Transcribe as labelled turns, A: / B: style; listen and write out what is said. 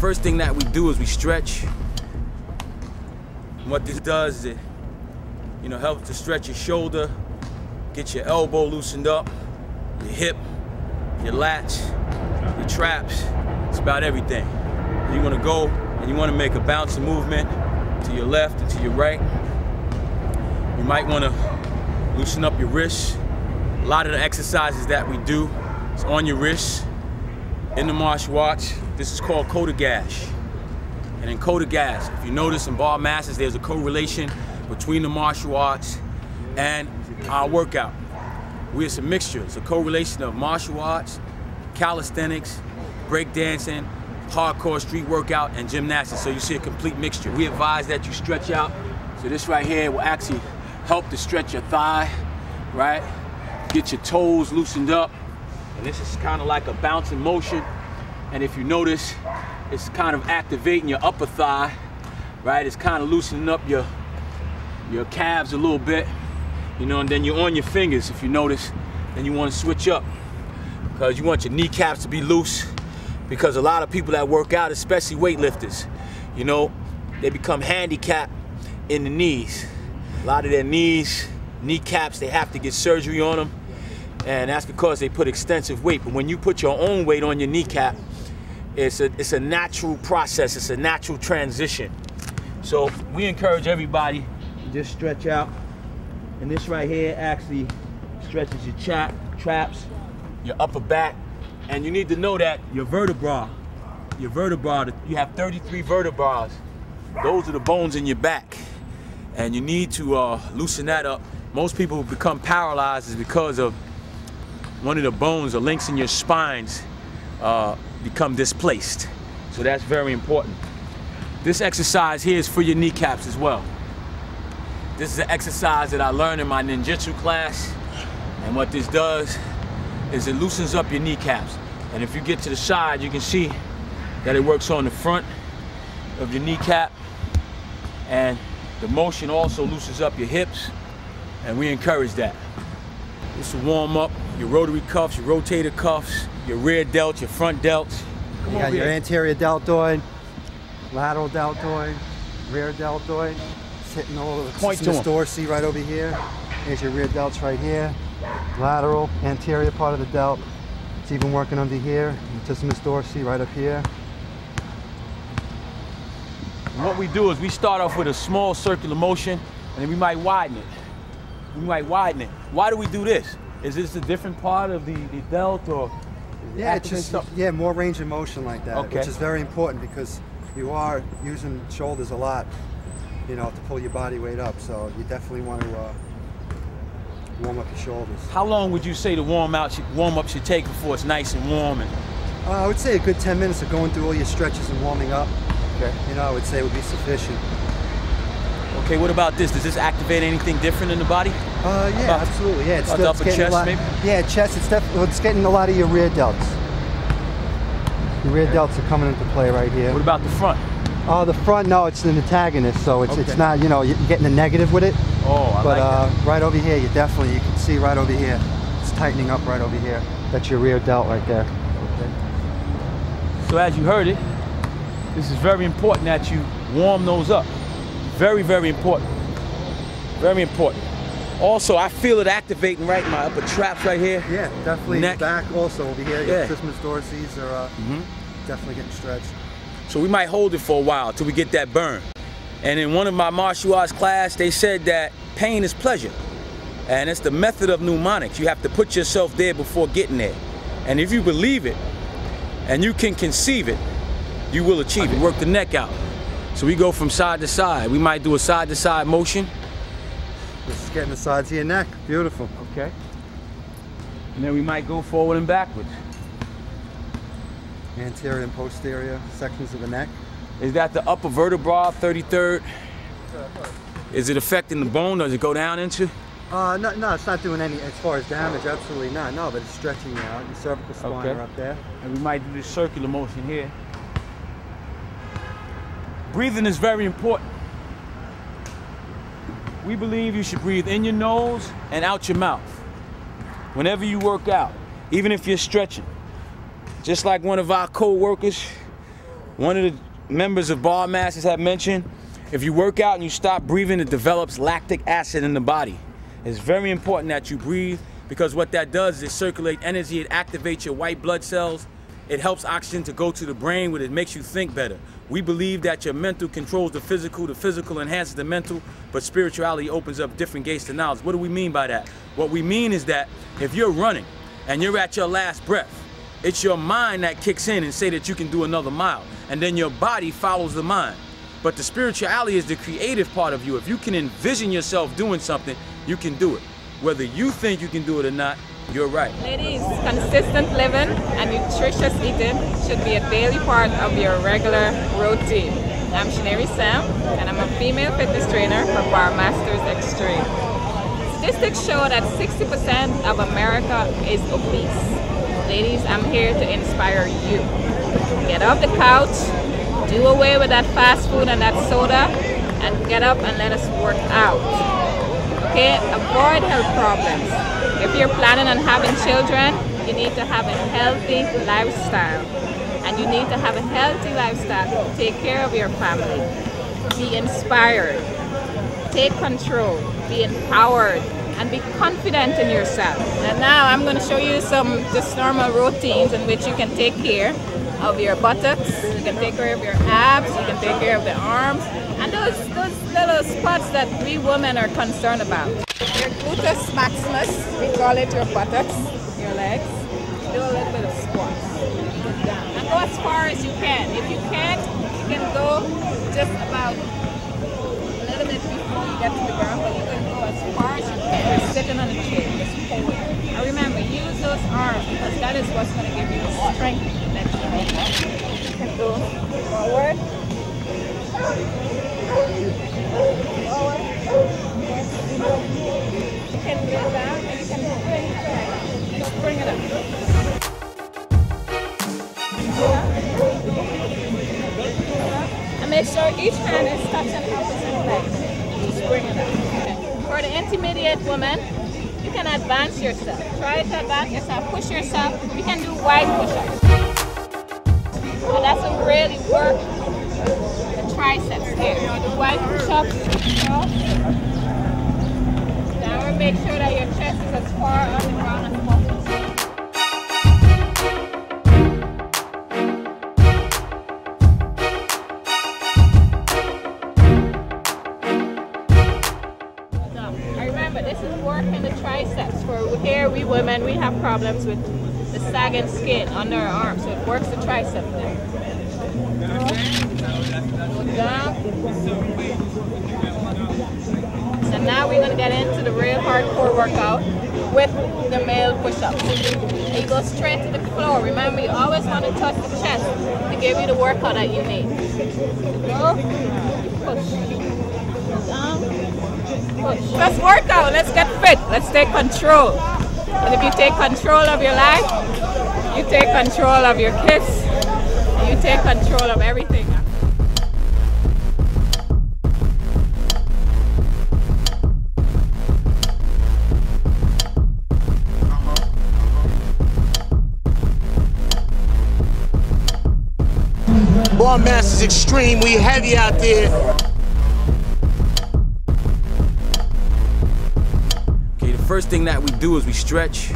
A: first thing that we do is we stretch. And what this does is it, helps to stretch your shoulder, get your elbow loosened up, your hip, your lats, your traps. It's about everything. You want to go and you want to make a bouncing movement to your left and to your right. You might want to loosen up your wrists. A lot of the exercises that we do is on your wrists. In the martial arts, this is called Kota gash. And in Kota gash, if you notice in Bar Masters, there's a correlation between the martial arts and our workout. It's a mixture. It's a correlation of martial arts, calisthenics, breakdancing, hardcore street workout, and gymnastics. So you see a complete mixture. We advise that you stretch out. So this right here will actually help to stretch your thigh, right? Get your toes loosened up. And this is kind of like a bouncing motion. And if you notice, it's kind of activating your upper thigh, right? It's kind of loosening up your calves a little bit, and then you're on your fingers, if you notice. Then you want to switch up because you want your kneecaps to be loose, because a lot of people that work out, especially weightlifters, they become handicapped in the knees. A lot of their kneecaps, they have to get surgery on them, and that's because they put extensive weight. But when you put your own weight on your kneecap, it's a natural process, it's a natural transition. So we encourage everybody to just stretch out. And this right here actually stretches your traps, your upper back. And you need to know that your vertebra, you have 33 vertebrae. Those are the bones in your back. And you need to loosen that up. Most people who become paralyzed is because of one of the bones or links in your spines become displaced. So that's very important. This exercise here is for your kneecaps as well. This is an exercise that I learned in my ninjutsu class. And what this does is it loosens up your kneecaps. And if you get to the side, you can see that it works on the front of your kneecap. And the motion also loosens up your hips. And we encourage that. This will warm up your rotary cuffs, your rotator cuffs, your rear delts, your front delts.
B: You got your anterior deltoid, lateral deltoid, rear deltoid. Hitting all of the latissimus dorsi right over here. Here's your rear delts right here. Lateral, anterior part of the delt. It's even working under here. Latissimus dorsi right up here.
A: And what we do is we start off with a small circular motion, and then we might widen it. Why do we do this? Is this a different part of the delt, or?
B: Yeah, it's just more range of motion like that,
A: okay.
B: Which is very important because you are using shoulders a lot, to pull your body weight up. So you definitely want to warm up your shoulders.
A: How long would you say the warm up should take before it's nice and warm?
B: I would say a good 10 minutes of going through all your stretches and warming up.
A: Okay.
B: I would say would be sufficient.
A: Okay, what about this? Does this activate anything different in the body?
B: Yeah, absolutely. Yeah,
A: it's upper chest, maybe?
B: Yeah, chest. It's getting a lot of your rear delts. Your rear delts are coming into play right here.
A: What about the front?
B: The front, no, it's an antagonist, so it's not, you're getting a negative with it.
A: Oh, I like that.
B: Right over here, you can see right over here. It's tightening up right over here. That's your rear delt right there.
A: Okay. So as you heard it, this is very important that you warm those up. Very, very important. Very important. Also, I feel it activating right in my upper traps right here.
B: Yeah, definitely.
A: Neck.
B: Back also over here.
A: Yeah.
B: Your latissimus dorsi are definitely getting stretched.
A: So we might hold it for a while till we get that burn. And in one of my martial arts class, they said that pain is pleasure. And it's the method of mnemonics. You have to put yourself there before getting there. And if you believe it and you can conceive it, you will achieve it. Work the neck out. So we go from side to side. We might do a side to side motion.
B: This is getting the sides of your neck. Beautiful.
A: Okay. And then we might go forward and backwards.
B: Anterior and posterior sections of the neck.
A: Is that the upper vertebra, 33rd? Is it affecting the bone? Does it go down into?
B: No, it's not doing any, as far as damage, absolutely not. No, but it's stretching you out. Your cervical spine are up there.
A: And we might do this circular motion here. Breathing is very important. We believe you should breathe in your nose and out your mouth whenever you work out, even if you're stretching. Just like one of our co-workers One of the members of Barmasters had mentioned, if you work out and you stop breathing, it develops lactic acid in the body. It's very important that you breathe, because what that does is it circulates energy, it activates your white blood cells, it helps oxygen to go to the brain, where it makes you think better. We believe that your mental controls the physical enhances the mental, but spirituality opens up different gates to knowledge. What do we mean by that? What we mean is that if you're running and you're at your last breath, it's your mind that kicks in and say that you can do another mile, and then your body follows the mind. But the spirituality is the creative part of you. If you can envision yourself doing something, you can do it. Whether you think you can do it or not, you're right.
C: Ladies, consistent living and nutritious eating should be a daily part of your regular routine. I'm Shaneri Sam, and I'm a female fitness trainer for BarmastersXtreme. Statistics show that 60% of America is obese. Ladies, I'm here to inspire you. Get off the couch, do away with that fast food and that soda, and get up and let us work out. Okay? Avoid health problems. If you're planning on having children, you need to have a healthy lifestyle. And you need to have a healthy lifestyle to take care of your family. Be inspired. Take control. Be empowered. And be confident in yourself. And now I'm going to show you some just normal routines in which you can take care of your buttocks, you can take care of your abs, you can take care of the arms, and those little spots that we women are concerned about. Your gluteus maximus, we call it your buttocks, your legs. Do a little bit of squats. And go as far as you can. If you can't, you can go just about a little bit before you get to the ground, but you can go as far as you can. You're sitting on a chair, just hold it. And remember, use those arms, because that is what's going to give you the strength that you need. You can go forward. Forward. You can get down and you can bring it up. Just bring it up. And make sure each hand is touching opposite legs. Just bring it up. Okay. For the intermediate woman, you can advance yourself. Try to advance yourself. Push yourself. You can do wide push-ups. And that's what really work the triceps here. Do wide push-ups. Now make sure that your chest is as far on the ground as possible. This is working the triceps. For here, we women, we have problems with the sagging skin under our arms, so it works the tricep there. Go down. So now we're going to get into the real hardcore workout with the male push-ups. You go straight to the floor. Remember, you always want to touch the chest to give you the workout that you need. Go, push. Down. Let's work out. Let's get fit. Let's take control. And if you take control of your life, you take control of your kids, you take control of everything.
D: BarmastersXtreme, we heavy out there.
A: First thing that we do is we stretch,